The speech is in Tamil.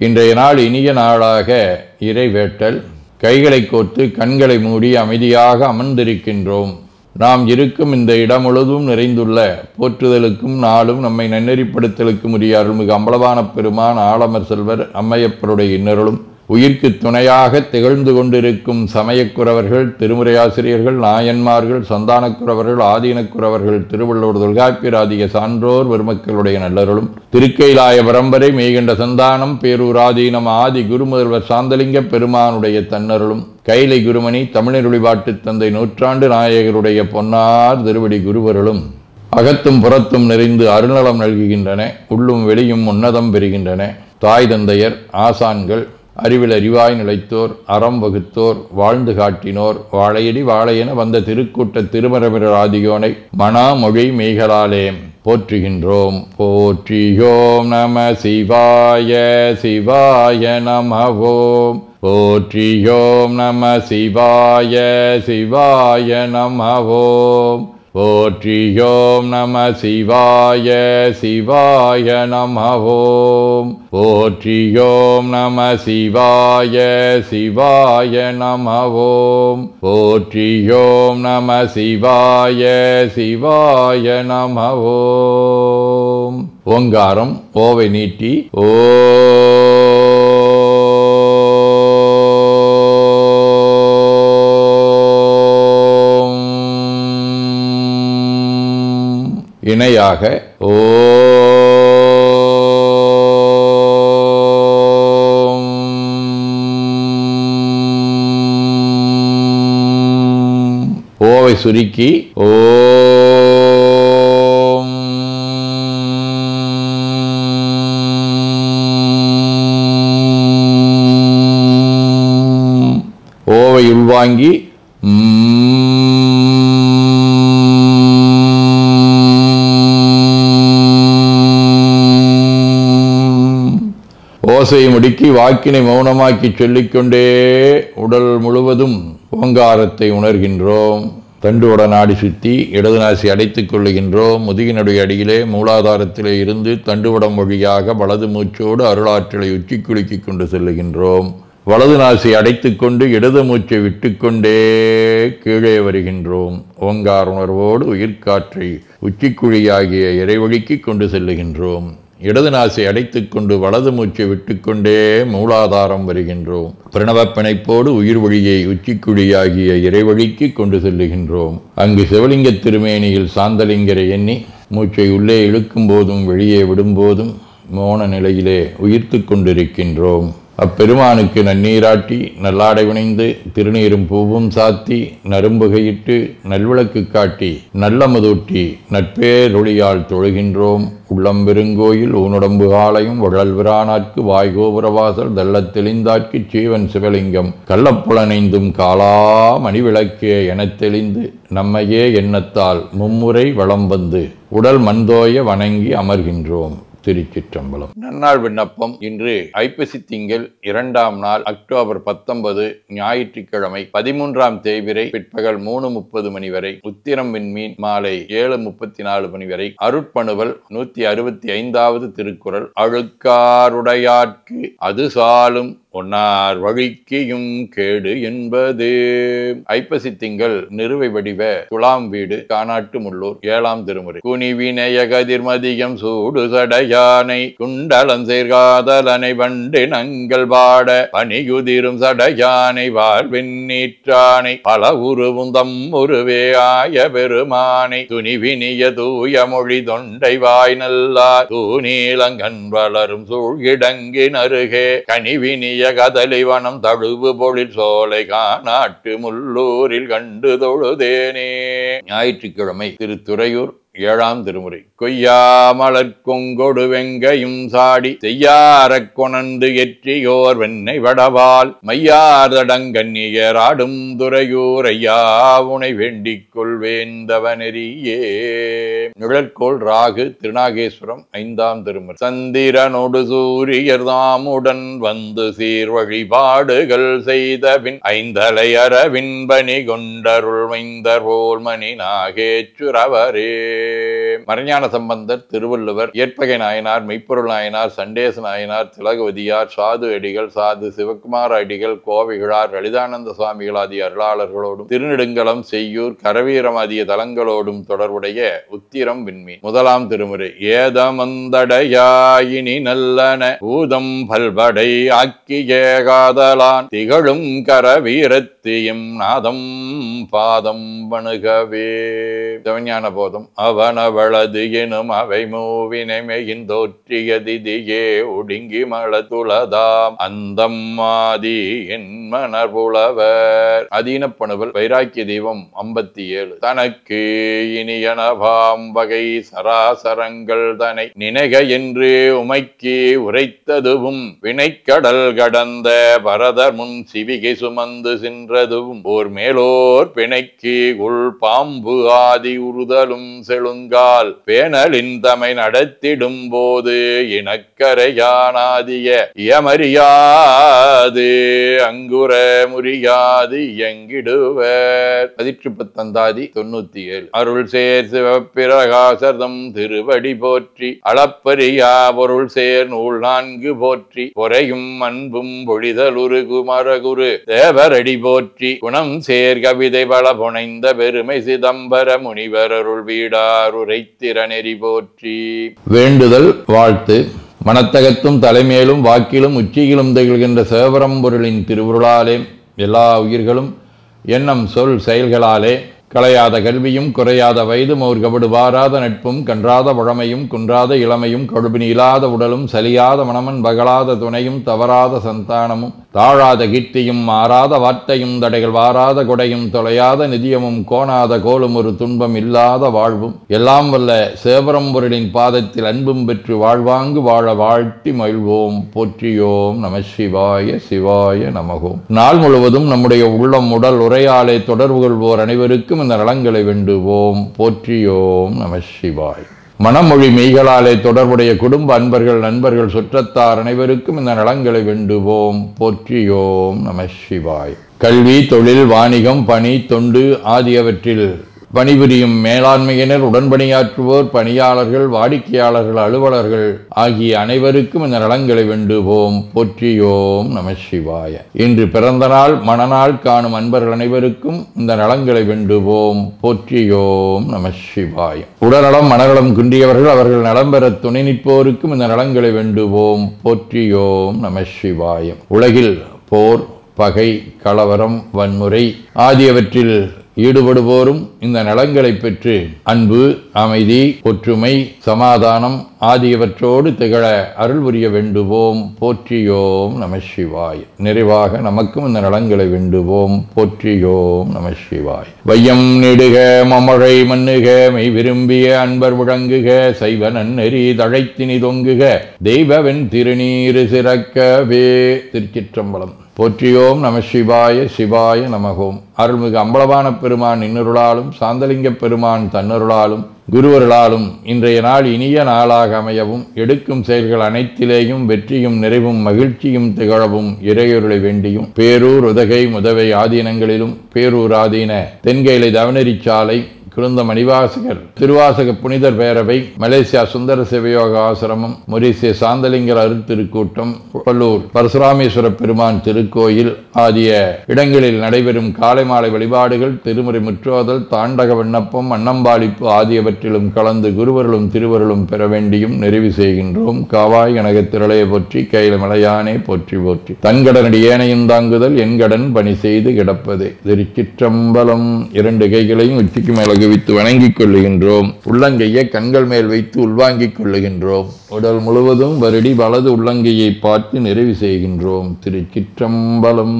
இன்றைய நாள் இனிய நாளாக இறைவேட்டல். கைகளை கோர்த்து கண்களை மூடி அமைதியாக அமர்ந்திருக்கின்றோம். நாம் இருக்கும் இந்த இடம் முழுதும் நிறைந்துள்ள போற்றுதலுக்கும் நாளும் நம்மை நன்னெறிப்படுத்தலுக்கும் உரிய அருள்மிகு அம்பலவான பெருமான் ஆலமர் செல்வர் அம்மையப்பருடைய இன்னருளும் உயிர்க்கு துணையாக திகழ்ந்து கொண்டிருக்கும் சமயக்குறவர்கள், திருமுறையாசிரியர்கள், நாயன்மார்கள், சந்தானக்குறவர்கள், ஆதீனக்குறவர்கள், திருவள்ளுவர் தொல்காப்பியராதிய சான்றோர் பெருமக்களுடைய நல்லருளும் திருக்கைலாய பரம்பரை மெய்கண்ட சந்தானம் பேரூர் ஆதீனம் ஆதி குருமுதல்வர் சாந்தலிங்க பெருமானுடைய தன்னருளும் கைலை குருமணி தமிழருளிபாட்டு தந்தை நூற்றாண்டு நாயகருடைய பொன்னார் திருவடி குருவருளும் அகத்தும் புறத்தும் நிறைந்து அருநலம் நல்குகின்றன. உள்ளும் வெளியும் உன்னதம் பெறுகின்றன. தாய் தந்தையர், ஆசான்கள், அறிவில் அறிவாய் நிலைத்தோர், அறம் வகுத்தோர், வாழ்ந்து காட்டினோர், வாழையடி வாழையென வந்த திருக்கூட்ட திருமரபினர் ஆதியோனை மனாமொழி மெய்களாலே போற்றுகின்றோம். போற்றியோம் நம சிவாய சிவாய நமவோம். போற்றியோம் நம சிவாய சிவாய நமவோம். போற்றியோம் நம சிவாய சிவாய நமவோம். போற்றியோம் நம சிவாய சிவாய நமவோம். போற்றியோம் நம சிவாய சிவாய நமவோம். ஓங்காரம் ஓவை நீட்டி ஓ இணையாக ஓவை சுருக்கி ஓவை உள்வாங்கி ஓசையை முடுக்கி வாக்கினை மௌனமாக்கி சொல்லிக்கொண்டே உடல் முழுவதும் ஓங்காரத்தை உணர்கின்றோம். தண்டுவட நாடி சுற்றி இடது நாசி அடைத்துக் கொள்ளுகின்றோம். முதுகினுடைய அடியிலே மூலாதாரத்திலே இருந்து தண்டுவடம் வழியாக வலது மூச்சோடு அருளாற்றலை உச்சி குலுக்கி கொண்டு செல்லுகின்றோம். வலது நாசி அடைத்துக் கொண்டு இடது மூச்சை விட்டுக்கொண்டே கீழே வருகின்றோம். ஓங்கார உணர்வோடு உயிர்காற்றை உச்சிக்குழியாகிய இறைவழிக்கு கொண்டு செல்லுகின்றோம். இடது நாசை அடைத்துக் கொண்டு வலது மூச்சை விட்டுக்கொண்டே மூலாதாரம் வருகின்றோம். பிரணவ பிணைப்போடு உயிர் வழியை உச்சிக்குழியாகிய இறைவழிக்கு கொண்டு செல்லுகின்றோம். அங்கு சிவலிங்க திருமேனியில் சாந்தலிங்கரை எண்ணி மூச்சை உள்ளே இழுக்கும் போதும் வெளியே விடும்போதும் மோன நிலையிலே உயிர்த்து கொண்டிருக்கின்றோம். அப்பெருமானுக்கு நன்னீராட்டி நல்லாடை வினைந்து திருநீரும் பூவும் சாத்தி நரும்புகையிட்டு நல்விளக்கு காட்டி நல்லமுதூட்டி நட்பேரொளியால் தொழுகின்றோம். உள்ளம் பெருங்கோயில் ஊனுடம்பு காலையும் வழல் விரானாற்கு வாய்கோபுரவாசல் தெள்ளத் தெளிந்தாற்கு சீவன் சிவலிங்கம் கள்ளப்புலனைந்தும் காலா மணிவிளக்கே எனத் தெளிந்து நம்மையே எண்ணத்தால் மும்முறை வளம் வந்து உடல் மண்தோய வணங்கி அமர்கின்றோம். திருச்சிற்றம்பலம். நன்னாள் விண்ணப்பம். இன்று ஐப்பசி திங்கள் 2ஆம் நாள் அக்டோபர் 19 ஞாயிற்றுக்கிழமை 13ஆம் தேய்பிறை பிற்பகல் 3:30 மணி வரை, உத்திரம் விண்மீன் மாலை 7:34 மணி வரை, அருட்பணுவல் 165வது திருக்குறள். அழுக்காருடையார்க்கு அது சாலும் ஒன்னார் வழிக்கியும் கேடு என்பது. ஐப்பசி திங்கள் நிறுவை வடிவ துலாம் வீடு கானாட்டு முள்ளூர் 7ஆம் திருமுறை. குனிவினைய கதிர்மதியம் சூடு சடையானை குண்டலம் சேர்காதலனை வண்டு நங்கள் பாட பணியுதிரும் சடையானை வாழ்வெண்ணீற்றானை பல உருவுந்தம் உருவே ஆய பெருமானை துணிவினிய தூய மொழி தொண்டை வாய் நல்லார் தூநீலங்கண் வளரும் சூழ்கிடங்கின் அருகே கனிவினிய கதலிவனம் தழுவு பொழில் சோலை கானாட்டு முள்ளூரில் கண்டு தொழுதேனே. ஞாயிற்றுக்கிழமை திருத்துறையூர் 7ஆம் திருமுறை. கொய்யாமலர் கொங்கொடு வெங்கையும் சாடி செய்யாரக் கொணந்து எற்றியோர் வெண்ணை வடவால் மையார்தடங்கன்னியர் ஆடும் துறையூர் ஐயா உனை வேண்டிக் கொள்வேந்தவனெறியே. நிழற்கோள் ராகு திருநாகேஸ்வரம் 5ஆம் திருமுறை. சந்திரனோடு சூரியர் தாமுடன் வந்து சீர் வழிபாடுகள் செய்த பின் ஐந்தலை அரவின் பணி கொண்டருள் மைந்தர் போல் மணி நாகேச்சுரவரே. மறைஞான சம்பந்தர், திருவள்ளுவர், ஏற்பகை நாயனார், மெய்ப்பொருள் நாயனார், சண்டேச நாயனார், திலகவதியார், சாது அடிகள், சாது சிவகுமார அடிகள், கோவைகிழார், லலிதானந்த சுவாமிகள் ஆகிய அருளாளர்களோடும் திருநெடுங்கலம், செய்யூர், கரவீரம் ஆகிய தலங்களோடும் தொடர்புடைய உத்திரம் விண்மீன். முதலாம் திருமுறை. ஏதமந்தடையாயினி நல்லன பூதம் பல்படை ஆக்கிய காதலான் திகழும் கரவீரத்தியும் நாதம் பாதம் வணுகவே. சிவஞான போதம். அவனவளது எனும் அவை மூவினைமையின் தோற்றிய திதியே ஒடுங்கி மளத்துளதாம் அந்தம் ஆதி என் மணர்புலவர். அதீனப்பணுவல். வைராக்கிய தெய்வம் 57. தனக்கு இனியனவாம் வகை சராசரங்கள் தனை நினைக என்று உமைக்கு உரைத்ததுவும் வினைக்கடல் கடந்த பரதர் முன் சிவிகை சுமந்து சென்றதுவும் ஓர் மேலோர் பிணைக்கு உள் பாம்பு ஆதி உறுதலும் செழுங்கால் பேணலின் தமை நடத்திடும் போது இனக்கரையானாதிய இயமறியாது அங்குர முறியாது இயங்கிடுவர். 19 97. அருள் சேர் சிவப்பிரகாசர்தம் திருவடி போற்றி அளப்பரியா பொருள் சேர் நூல் 4 போற்றி பொறையும் அன்பும் பொழிதலுரு குமரகுரு தேவரடி போற்றி குணம் சேர் கவிதை பல புனைந்த பெருமை சிதம்பர முனிவர் அருள் வீடார் உரைத்திறனெறி போற்றி. வேண்டுதல் வாழ்த்து. மனத்தகத்தும் தலைமேலும் வாக்கிலும் உச்சியிலும் திகழ்கின்ற சிவபரம்பொருளின் திருவுருளாலே எல்லா உயிர்களும் எண்ணம் சொல் செயல்களாலே களையாத கல்வியும் குறையாத வயதும் ஒரு கபடு வாராத நட்பும் கன்றாத பழமையும் குன்றாத இளமையும் கடுபினி இல்லாத உடலும் சலியாத மனமன் பகலாத துணையும் தவறாத சந்தானமும் தாழாத கீர்த்தியும் மாறாத வார்த்தையும் தடைகள் வாராத கொடையும் தொலையாத நிதியமும் கோணாத கோலும் ஒரு துன்பம் இல்லாத வாழ்வும் எல்லாம் வல்ல சிவபரம்பொருளின் பாதத்தில் அன்பும் பெற்று வாழ்வாங்கு வாழ வாழ்த்தி மகிழ்வோம். போற்றியோம் நம சிவாய சிவாய நமகோம். நாள் முழுவதும் நம்முடைய உள்ளம் உடல் உரையாலே தொடர்பு கொள்வோர் அனைவருக்கும் இந்த நலங்களை வேண்டுவோம். போற்றியோம் நம சிவாய். மனமொழி மெய்களாலே தொடர்புடைய குடும்ப அன்பர்கள் நண்பர்கள் சுற்றத்தார் அனைவருக்கும் இந்த நலங்களை வேண்டுவோம். போற்றியோம் நம சிவாய். கல்வி, தொழில், வாணிகம், பணி, தொண்டு ஆகியவற்றில் பணிபுரியும் மேலாண்மையினர், உடன்பணியாற்றுவோர், பணியாளர்கள், வாடிக்கையாளர்கள், அலுவலர்கள் ஆகிய அனைவருக்கும் இந்த நலங்களை வேண்டுவோம். போற்றியோம் நம சிவாய. இன்று பிறந்த நாள் மணநாள் காணும் அன்பர்கள் அனைவருக்கும் இந்த நலங்களை வேண்டுவோம். போற்றியோம் நம சிவாய. உடல்நலம் மனநலம் குன்றியவர்கள் அவர்கள் நலம் பெற துணை நிற்போருக்கும் இந்த நலங்களை வேண்டுவோம். போற்றியோம் நம சிவாய. உலகில் போர், பகை, கலவரம், வன்முறை ஆகியவற்றில் ஈடுபடுவோரும் இந்த நலங்களை பெற்று அன்பு, அமைதி, ஒற்றுமை, சமாதானம் ஆகியவற்றோடு திகழ அருள் புரிய வேண்டுவோம். போற்றியோம் நம சிவாய். நிறைவாக நமக்கும் இந்த நலங்களை வேண்டுவோம். போற்றியோம் நம சிவாய். வையம் நெடுக மமழை மண்ணுக மெய் விரும்பிய அன்பர் விளங்குக சைவ நன்னெறி தழைத்தினி தொங்குக தெய்வவென் திருநீரு சிறக்கவே. திருச்சிற்றம்பலம். போற்றியோம் நம சிவாய சிவாய நமகோம். அருள்மிகு அம்பலவான பெருமான் இன்னருளாலும் சாந்தலிங்க பெருமான் தன்னருளாலும் குருவருளாலும் இன்றைய நாள் இனிய நாளாக அமையவும் எடுக்கும் செயல்கள் அனைத்திலேயும் வெற்றியும் நிறைவும் மகிழ்ச்சியும் திகழவும் இறையொருளை வேண்டியும் பேரூர் உதகை முதவை ஆதீனங்களிலும் பேரூர் ஆதீன தென்கைலை தவனரிச்சாலை குருந்த மணிவாசகர் திருவாசக புனிதர் பேரவை, மலேசியா சுந்தர சிவயோக ஆசிரமம், மொரீசிய சாந்தலிங்கர் அருட்திருக்கூட்டம், பல்லூர் பரசுராமேஸ்வர பெருமான் திருக்கோயில் ஆகிய இடங்களில் நடைபெறும் காலை மாலை வழிபாடுகள், திருமுறை முற்றோதல், தாண்டக விண்ணப்பம், அன்னம்பாளிப்பு ஆகியவற்றிலும் கலந்து குருவர்களும் திருவருளும் பெற வேண்டியும் நிறைவு செய்கின்றோம். காவாய் கனக திரளைய போற்றி கையில மலையானே போற்றி போற்றி. தன்கடனடி ஏனையும் தாங்குதல் என் கடன் பணி செய்து கிடப்பதே. திருச்சிற்றம்பலம். 2 கைகளையும் உச்சிக்கு மேலகு வைத்து வணங்கிக் கொள்ளுகின்றோம். உள்ளங்கையை கண்கள் மேல் வைத்து உள்வாங்கிக் கொள்ளுகின்றோம். உடல் முழுவதும் வருடி வலது உள்ளங்கையை பார்த்து நிறைவு செய்கின்றோம். திருச்சிற்றம்பலம்.